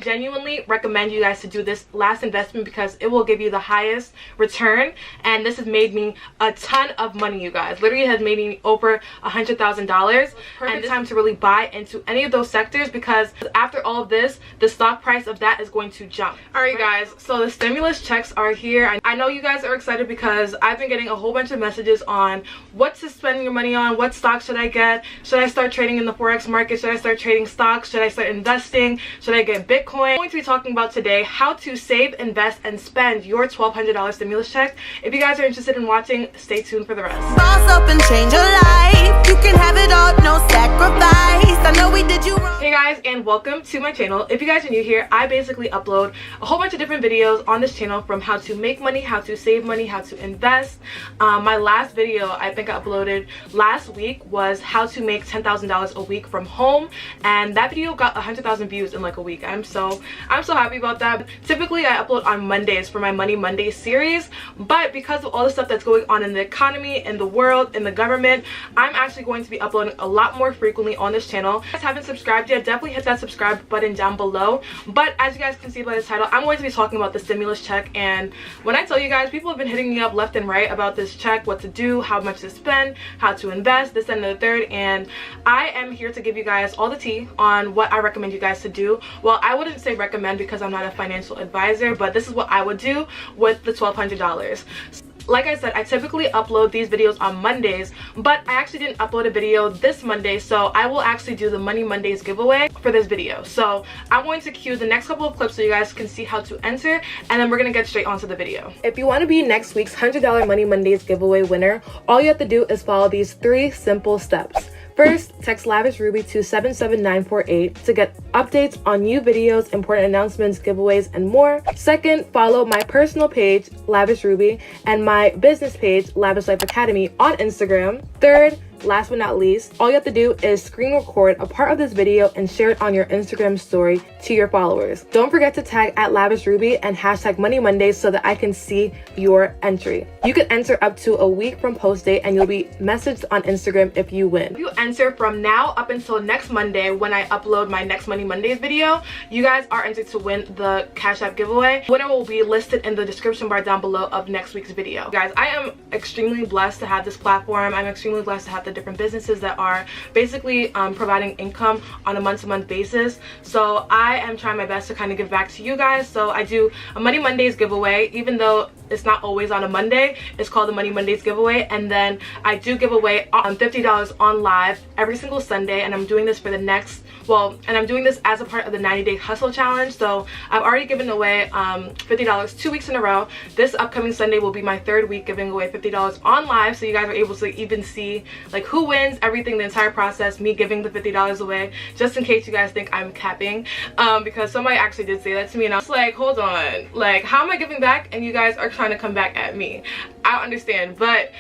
Genuinely recommend you guys to do this last investment because it will give you the highest return, and this has made me a ton of money, you guys. Literally has made me over $100,000. Perfect time to really buy into any of those sectors because after all of this, the stock price of that is going to jump. All right, guys, so the stimulus checks are here. I know you guys are excited because I've been getting a whole bunch of messages on what to spend your money on, what stocks should I get, should I start trading in the Forex market, should I start trading stocks, should I start investing, should I get Bitcoin. I'm going to be talking about today how to save, invest, and spend your $1,200 stimulus check. If you guys are interested in watching, stay tuned for the rest. Boss up and change your life. You can have it all, no sacrifice. I know we did you wrong. Hey guys, and welcome to my channel. If you guys are new here, I basically upload a whole bunch of different videos on this channel, from how to make money, how to save money, how to invest. My last video I think I uploaded last week was how to make $10,000 a week from home, and that video got 100,000 views in like a week. I'm so happy about that. Typically I upload on Mondays for my Money Monday series, but because of all the stuff that's going on in the economy, in the world, in the government, I'm actually going to be uploading a lot more frequently on this channel. If you guys haven't subscribed yet, definitely hit that subscribe button down below. But as you guys can see by the title, I'm going to be talking about the stimulus check, and when I tell you guys, people have been hitting me up left and right about this check, what to do, how much to spend, how to invest, this and the third, and I am here to give you guys all the tea on what I recommend you guys to do. Well, I wouldn't say recommend because I'm not a financial advisor, but this is what I would do with the $1,200. Like I said, I typically upload these videos on Mondays, but I actually didn't upload a video this Monday, so I will actually do the Money Mondays giveaway for this video. So I'm going to cue the next couple of clips so you guys can see how to enter, and then we're going to get straight onto the video. If you want to be next week's $100 Money Mondays giveaway winner, all you have to do is follow these 3 simple steps. First, text Lavish Ruby to 77948 to get updates on new videos, important announcements, giveaways, and more. Second, follow my personal page, Lavish Ruby, and my business page, Lavish Life Academy, on Instagram. Third, last but not least, all you have to do is screen record a part of this video and share it on your Instagram story to your followers. Don't forget to tag @LavishRuby and hashtag Money Mondays so that I can see your entry. You can enter up to a week from post date and you'll be messaged on Instagram if you win. If you enter from now up until next Monday when I upload my next Money Mondays video, you guys are entered to win the Cash App giveaway. Winner will be listed in the description bar down below of next week's video. Guys, I am extremely blessed to have this platform. I'm extremely blessed to have the different businesses that are basically providing income on a month-to-month basis. So I am trying my best to kind of give back to you guys. So I do a Money Mondays giveaway, even though it's not always on a Monday. It's called the Money Mondays giveaway, and then I do give away $50 on live every single Sunday, and I'm doing this for the next, and I'm doing this as a part of the 90-day hustle challenge. So I've already given away $50 2 weeks in a row. This upcoming Sunday will be my 3rd week giving away $50 on live, so you guys are able to even see like who wins, everything, the entire process, me giving the $50 away, just in case you guys think I'm capping, because somebody actually did say that to me, and I was like, hold on, like, how am I giving back and you guys are trying to come back at me? I don't understand. But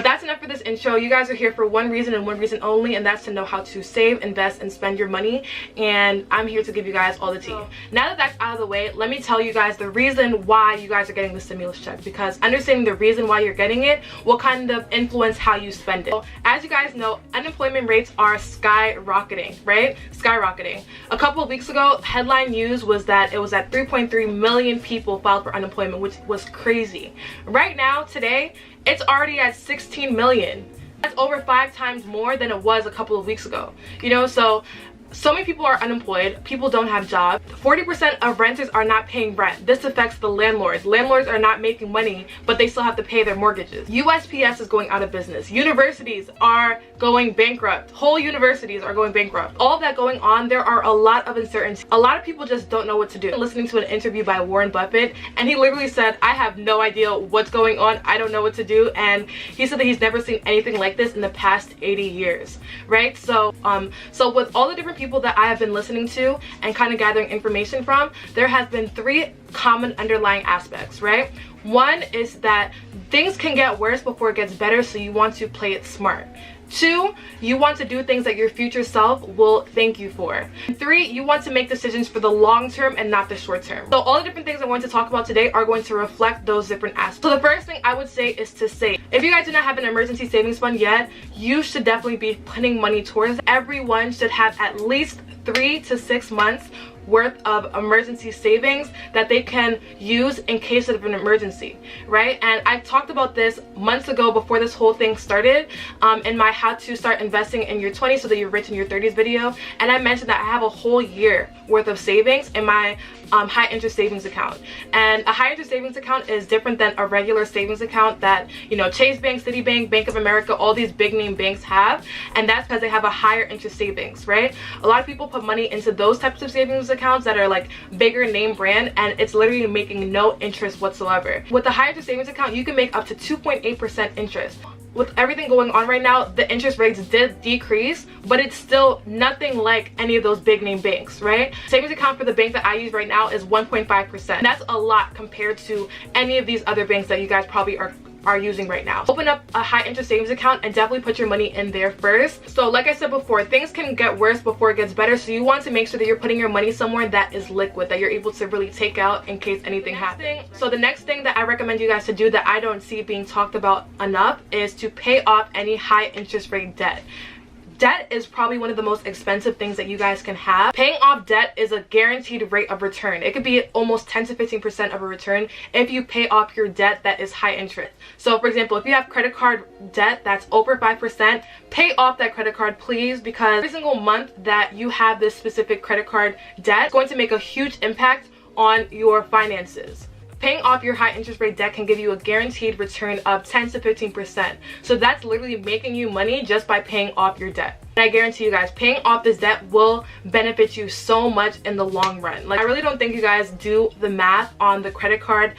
that's enough for this intro. You guys are here for one reason and one reason only, and that's to know how to save, invest, and spend your money, and I'm here to give you guys all the tea. Now that that's out of the way, let me tell you guys the reason why you guys are getting the stimulus check, because understanding the reason why you're getting it will kind of influence how you spend it. So, as you guys know, unemployment rates are skyrocketing, right? Skyrocketing. A couple of weeks ago, headline news was that it was at 3.3 million people filed for unemployment, which was crazy. Right now, today, it's already at 16 million. That's over 5 times more than it was a couple of weeks ago. You know, so many people are unemployed, people don't have jobs. 40% of renters are not paying rent. This affects the landlords. Landlords are not making money, but they still have to pay their mortgages. USPS is going out of business. Universities are going bankrupt. Whole universities are going bankrupt. All of that going on, there are a lot of uncertainty. A lot of people just don't know what to do. I'm listening to an interview by Warren Buffett, and he literally said, I have no idea what's going on. I don't know what to do. And he said that he's never seen anything like this in the past 80 years, right? So with all the different people that I have been listening to and kind of gathering information from, there has been 3 common underlying aspects, right? One is that things can get worse before it gets better, so you want to play it smart. 2, you want to do things that your future self will thank you for. 3, you want to make decisions for the long term and not the short term. So all the different things I want to talk about today are going to reflect those different aspects. So the first thing I would say is to save. If you guys do not have an emergency savings fund yet, you should definitely be putting money towards it. Everyone should have at least 3 to 6 months worth of emergency savings that they can use in case of an emergency, right? And I talked about this months ago before this whole thing started in my how to start investing in your 20s so that you're rich in your 30s video. And I mentioned that I have a whole year worth of savings in my high interest savings account. And a high interest savings account is different than a regular savings account that, you know, Chase Bank, Citibank, Bank of America, all these big name banks have. And that's because they have a higher interest savings, right? A lot of people put money into those types of savings accounts that are like bigger name brand, and it's literally making no interest whatsoever. With the high interest savings account, you can make up to 2.8% interest. With everything going on right now, the interest rates did decrease, but it's still nothing like any of those big name banks, right? Savings account for the bank that I use right now is 1.5%. That's a lot compared to any of these other banks that you guys probably are using right now. Open up a high interest savings account and definitely put your money in there first. So like I said before, things can get worse before it gets better, so you want to make sure that you're putting your money somewhere that is liquid, that you're able to really take out in case anything happens. So the next thing that I recommend you guys to do that I don't see being talked about enough is to pay off any high interest rate debt. Debt is probably one of the most expensive things that you guys can have. Paying off debt is a guaranteed rate of return. It could be almost 10 to 15% of a return if you pay off your debt that is high interest. So for example, if you have credit card debt that's over 5%, pay off that credit card, please, because every single month that you have this specific credit card debt is going to make a huge impact on your finances. Paying off your high interest rate debt can give you a guaranteed return of 10 to 15%. So that's literally making you money just by paying off your debt. And I guarantee you guys, paying off this debt will benefit you so much in the long run. Like, I really don't think you guys do the math on the credit card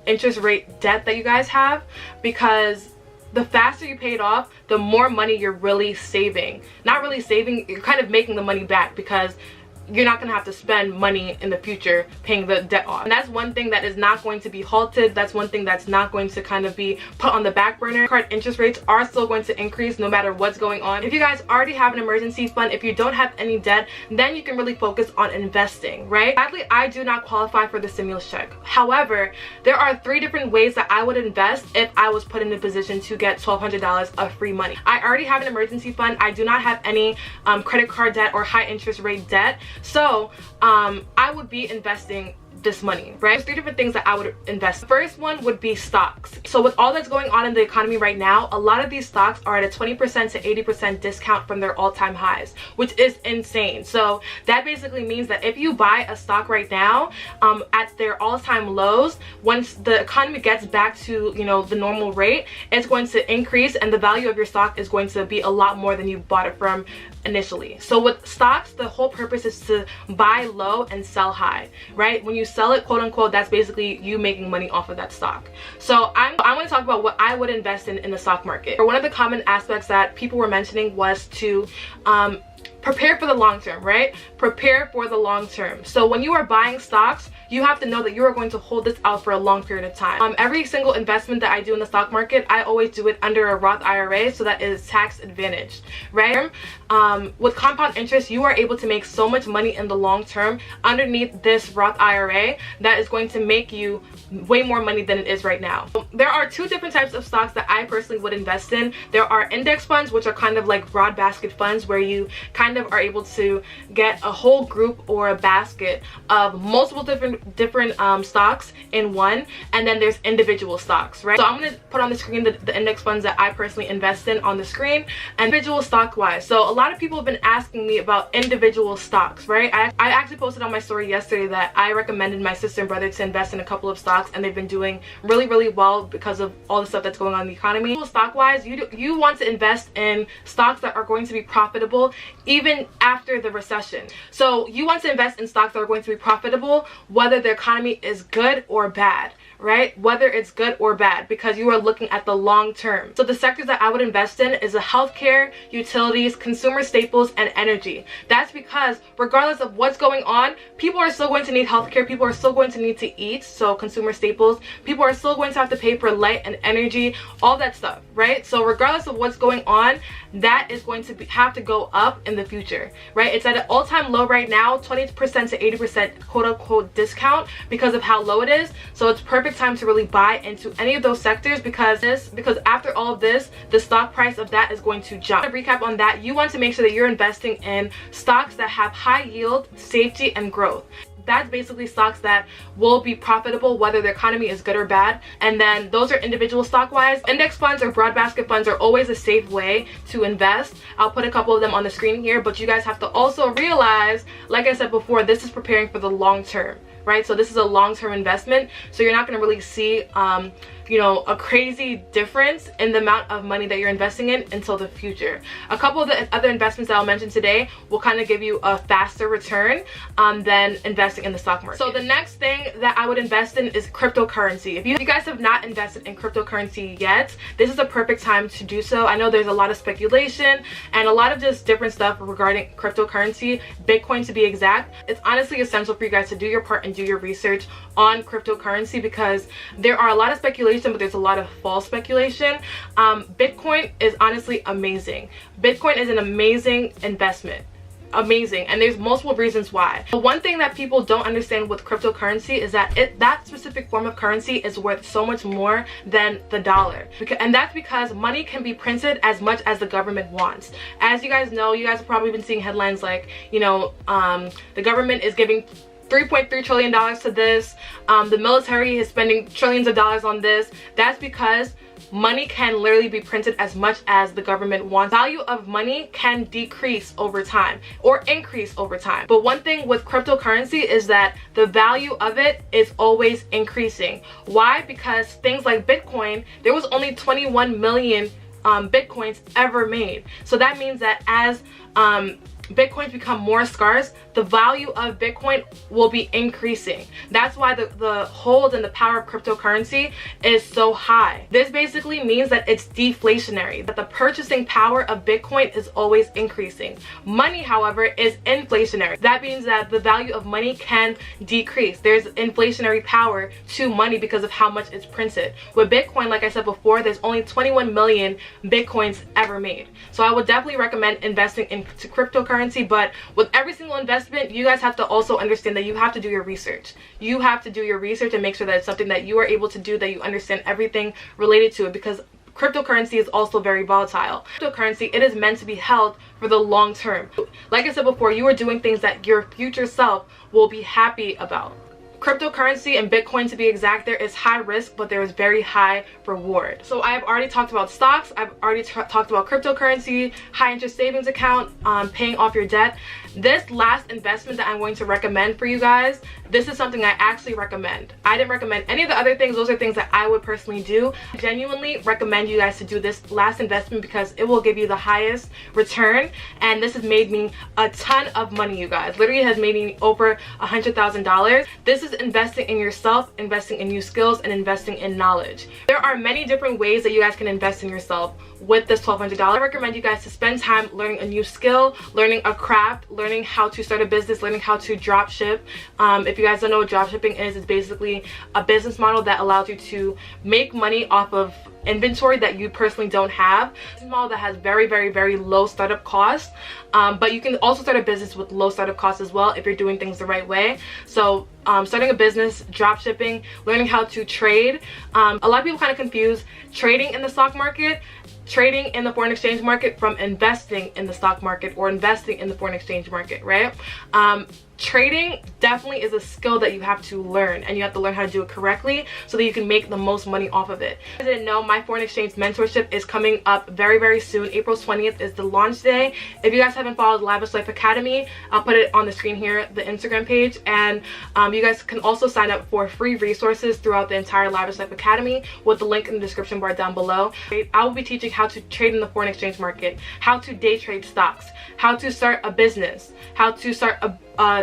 interest rate debt that you guys have, because the faster you pay it off, the more money you're really saving. Not really saving, you're kind of making the money back, because you're not gonna have to spend money in the future paying the debt off. And that's one thing that is not going to be halted. That's one thing that's not going to kind of be put on the back burner. Card interest rates are still going to increase no matter what's going on. If you guys already have an emergency fund, if you don't have any debt, then you can really focus on investing, right? Sadly, I do not qualify for the stimulus check. However, there are 3 different ways that I would invest if I was put in a position to get $1,200 of free money. I already have an emergency fund. I do not have any credit card debt or high interest rate debt. So I would be investing this money, right? There's 3 different things that I would invest. The first one would be stocks. So with all that's going on in the economy right now, a lot of these stocks are at a 20% to 80% discount from their all-time highs, which is insane. So that basically means that if you buy a stock right now at their all-time lows, once the economy gets back to, you know, the normal rate, it's going to increase, and the value of your stock is going to be a lot more than you bought it from initially. So with stocks, the whole purpose is to buy low and sell high, right? When you sell it, quote unquote, that's basically you making money off of that stock. So I'm going to talk about what I would invest in the stock market. One of the common aspects that people were mentioning was to prepare for the long term, right? Prepare for the long term. So when you are buying stocks, you have to know that you are going to hold this out for a long period of time. Every single investment that I do in the stock market, I always do it under a Roth IRA, so that is tax advantaged, right? With compound interest, you are able to make so much money in the long term underneath this Roth IRA that is going to make you way more money than it is right now. There are 2 different types of stocks that I personally would invest in. There are index funds, which are kind of like broad basket funds, where you kind of are able to get a whole group or a basket of multiple different stocks in one. And then there's individual stocks, right? So I'm going to put on the screen the index funds that I personally invest in on the screen, and individual stock wise. So a lot of people have been asking me about individual stocks, right? I actually posted on my story yesterday that I recommended my sister and brother to invest in a couple of stocks, and they've been doing really well because of all the stuff that's going on in the economy. Stock wise, you want to invest in stocks that are going to be profitable even after the recession. So you want to invest in stocks that are going to be profitable whether the economy is good or bad, right? Whether it's good or bad, because you are looking at the long term. So the sectors that I would invest in is the healthcare, utilities, consumer staples, and energy. That's because regardless of what's going on, people are still going to need healthcare, people are still going to need to eat, so consumer staples, people are still going to have to pay for light and energy, all that stuff, right? So regardless of what's going on, that is going to have to go up in the future, right? It's at an all-time low right now, 20% to 80% quote-unquote discount because of how low it is. So it's perfect perfect time to really buy into any of those sectors because after all of this, the stock price of that is going to jump. To recap on that, you want to make sure that you're investing in stocks that have high yield, safety, and growth. That's basically stocks that will be profitable whether the economy is good or bad. And then those are individual stock wise. Index funds or broad basket funds are always a safe way to invest. I'll put a couple of them on the screen here, but you guys have to also realize, like I said before, this is preparing for the long term, right? So this is a long-term investment, so you're not going to really see you know, a crazy difference in the amount of money that you're investing in until the future. A couple of the other investments that I'll mention today will kind of give you a faster return than investing in the stock market. So the next thing that I would invest in is cryptocurrency. If you guys have not invested in cryptocurrency yet, this is a perfect time to do so. I know there's a lot of speculation and a lot of just different stuff regarding cryptocurrency, Bitcoin to be exact. It's honestly essential for you guys to do your part and do your research on cryptocurrency because there are a lot of speculation, but there's a lot of false speculation. Bitcoin is honestly amazing. Bitcoin is an amazing investment. Amazing, and there's multiple reasons why. But one thing that people don't understand with cryptocurrency is that that specific form of currency is worth so much more than the dollar, and that's because money can be printed as much as the government wants. As you guys know, you guys have probably been seeing headlines like, you know, the government is giving $3.3 trillion to this, the military is spending trillions of dollars on this. That's because money can literally be printed as much as the government wants. Value of money can decrease over time or increase over time. But one thing with cryptocurrency is that the value of it is always increasing. Why? Because things like Bitcoin, there was only 21 million Bitcoins ever made. So that means that as Bitcoins become more scarce, the value of Bitcoin will be increasing. That's why the hold and the power of cryptocurrency is so high. This basically means that it's deflationary, that the purchasing power of Bitcoin is always increasing. Money, however, is inflationary. That means that the value of money can decrease. There's inflationary power to money because of how much it's printed. With Bitcoin, like I said before, there's only 21 million Bitcoins ever made. So I would definitely recommend investing into cryptocurrency. But with every single investment, you guys have to also understand that you have to do your research. You have to do your research and make sure that it's something that you are able to do, that you understand everything related to it, because cryptocurrency is also very volatile. Cryptocurrency, it is meant to be held for the long term. Like I said before, you are doing things that your future self will be happy about. Cryptocurrency and Bitcoin to be exact, there is high risk, but there is very high reward. So I have already talked about stocks, I've already talked about cryptocurrency, high interest savings account, paying off your debt. This last investment that I'm going to recommend for you guys, this is something I actually recommend. I didn't recommend any of the other things. Those are things that I would personally do. I genuinely recommend you guys to do this last investment because it will give you the highest return, and this has made me a ton of money, you guys. Literally has made me over $100,000. This is investing in yourself, investing in new skills, and investing in knowledge. There are many different ways that you guys can invest in yourself with this $1,200. I recommend you guys to spend time learning a new skill, learning a craft, learning how to start a business, learning how to drop ship. If you guys don't know what drop shipping is, it's basically a business model that allows you to make money off of inventory that you personally don't have. It's a model that has very, very, very low startup costs, but you can also start a business with low startup costs as well if you're doing things the right way. So starting a business, drop shipping, learning how to trade. A lot of people kind of confuse trading in the stock market, trading in the foreign exchange market, from investing in the stock market or investing in the foreign exchange market, right? Trading definitely is a skill that you have to learn, and you have to learn how to do it correctly so that you can make the most money off of it. If you didn't know, my foreign exchange mentorship is coming up very, very soon. April 20th is the launch day. If you guys haven't followed Lavish Life Academy, I'll put it on the screen here, the Instagram page, and you guys can also sign up for free resources throughout the entire Lavish Life Academy with the link in the description bar down below. I will be teaching how to trade in the foreign exchange market, how to day trade stocks, how to start a business, how to start a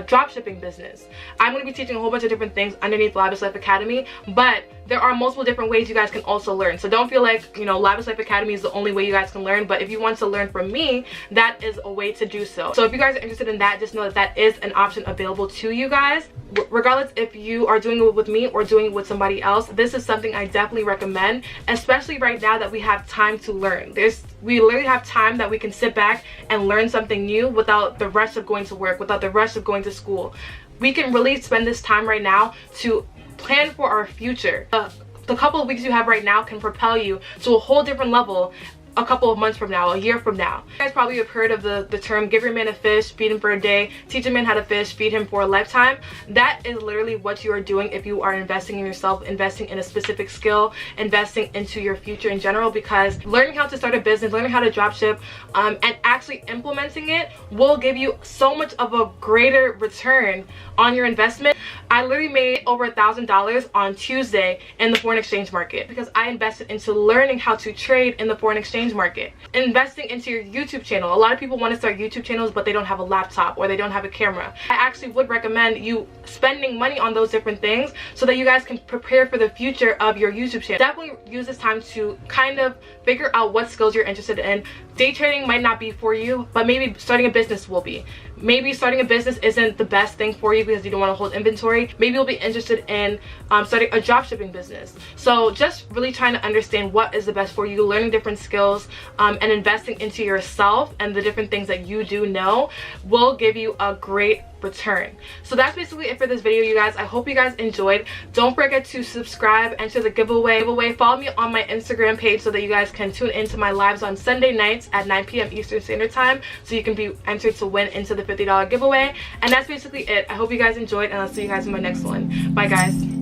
drop shipping business. I'm going to be teaching a whole bunch of different things underneath Lavish Life Academy, but there are multiple different ways you guys can also learn. So don't feel like, you know, Lavish Life Academy is the only way you guys can learn, but if you want to learn from me, that is a way to do so. So if you guys are interested in that, just know that that is an option available to you guys. Regardless if you are doing it with me or doing it with somebody else, this is something I definitely recommend, especially right now that we have time to learn. We literally have time that we can sit back and learn something new without the rush of going to work, without the rush of going to school. We can really spend this time right now to plan for our future. The couple of weeks you have right now can propel you to a whole different level a couple of months from now, a year from now. You guys probably have heard of the term, give your man a fish, feed him for a day, teach a man how to fish, feed him for a lifetime. That is literally what you are doing if you are investing in yourself, investing in a specific skill, investing into your future in general, because learning how to start a business, learning how to dropship, and actually implementing it will give you so much of a greater return on your investment. I literally made over $1,000 on Tuesday in the foreign exchange market because I invested into learning how to trade in the foreign exchange market. Investing into your YouTube channel. A lot of people want to start YouTube channels but they don't have a laptop or they don't have a camera. I actually would recommend you spending money on those different things so that you guys can prepare for the future of your YouTube channel. Definitely use this time to kind of figure out what skills you're interested in. Day trading might not be for you, but maybe starting a business will be. Maybe starting a business isn't the best thing for you because you don't want to hold inventory. Maybe you'll be interested in starting a dropshipping business. So just really trying to understand what is the best for you, learning different skills, and investing into yourself and the different things that you do know will give you a great return. So that's basically it for this video, you guys. I hope you guys enjoyed. Don't forget to subscribe, enter the giveaway. Follow me on my Instagram page so that you guys can tune into my lives on Sunday nights at 9 p.m. Eastern Standard Time so you can be entered to win into the $50 giveaway. And that's basically it. I hope you guys enjoyed, and I'll see you guys in my next one. Bye, guys.